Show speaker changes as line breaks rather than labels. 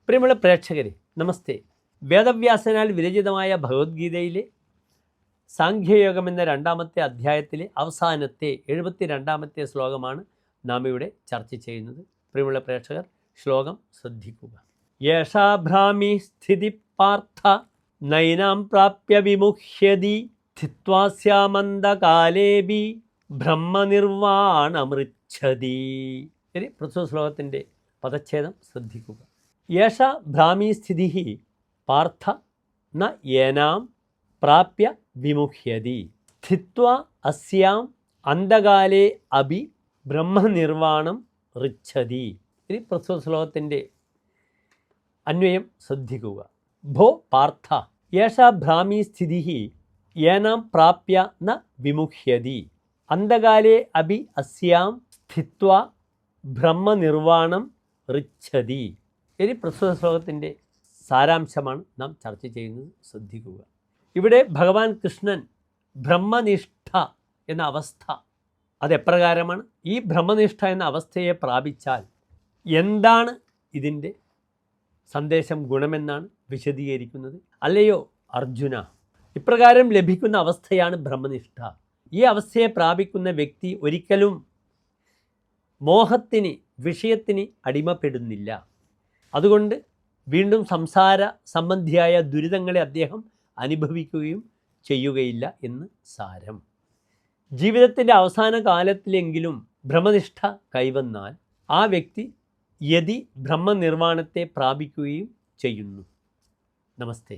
പ്രിയമുള്ള പ്രേക്ഷകരെ നമസ്തേ. വേദവ്യാസനാൽ വിരചിതമായ ഭഗവത്ഗീതയിലെ സാഖ്യയോഗം എന്ന രണ്ടാമത്തെ അധ്യായത്തിലെ അവസാനത്തെ 72ാമത്തെ ശ്ലോകമാണ് നാം ഇവിടെ ചർച്ച ചെയ്യുന്നത്. പ്രിയമുള്ള പ്രേക്ഷകർ, ശ്ലോകം ശ്രദ്ധിക്കുക. യേഷാ ഭ്രാമി സ്ഥിതി പാർത്ഥ നൈനാം പ്രാപ്യ വിമുഹ്യതി സ്ഥിത്വാസ്യാമന്തകാലേബി ബ്രഹ്മനിർവാണമൃച്ഛതി. ശരി, പ്രസ്തുത ശ്ലോകത്തിൻ്റെ പദച്ഛേദം ശ്രദ്ധിക്കുക. യേഷ ഭ്രാമീ സ്ഥിതി പാർത്ഥ ന യേനാം പ്രാപ്യ വിമുഹ്യതി സ്ഥിത്വാ അസ്യാം അന്തകാലേ അഭി ബ്രഹ്മനിർവാണം ഋച്ഛതി. ഇനി പ്രസ്തുത ശ്ലോകത്തിൻ്റെ അന്വയം ശ്രദ്ധിക്കുക. ഭോ പാർത്ഥ യേഷ ഭ്രാമീ സ്ഥിതി യേനാം പ്രാപ്യ ന വിമുഹ്യതി അന്തകാലേ അഭി അസ്യാം സ്ഥിത്വാ ബ്രഹ്മനിർവാണം ഋച്ഛതി. ഇനി പ്രസ്തുത ശ്ലോകത്തിൻ്റെ സാരാംശമാണ് നാം ചർച്ച ചെയ്യുന്നത്. ശ്രദ്ധിക്കുക. ഇവിടെ ഭഗവാൻ കൃഷ്ണൻ ബ്രഹ്മനിഷ്ഠ എന്ന അവസ്ഥ അതെപ്രകാരമാണ്, ഈ ബ്രഹ്മനിഷ്ഠ എന്ന അവസ്ഥയെ പ്രാപിച്ചാൽ എന്താണ് ഇതിൻ്റെ സന്ദേശം, ഗുണമെന്നാണ് വിശദീകരിക്കുന്നത്. അല്ലയോ അർജുന, ഇപ്രകാരം ലഭിക്കുന്ന അവസ്ഥയാണ് ബ്രഹ്മനിഷ്ഠ. ഈ അവസ്ഥയെ പ്രാപിക്കുന്ന വ്യക്തി ഒരിക്കലും മോഹത്തിന്, വിഷയത്തിന് അടിമപ്പെടുന്നില്ല. അതുകൊണ്ട് വീണ്ടും സംസാര സംബന്ധിയായ ദുരിതങ്ങളെ അദ്ദേഹം അനുഭവിക്കുകയും ചെയ്യുകയില്ല എന്ന് സാരം. ജീവിതത്തിൻ്റെ അവസാന കാലത്തിലെങ്കിലും ബ്രഹ്മനിഷ്ഠ കൈവന്നാൽ ആ വ്യക്തി യതി ബ്രഹ്മനിർവാണത്തെ പ്രാപിക്കുകയും ചെയ്യുന്നു. നമസ്തേ.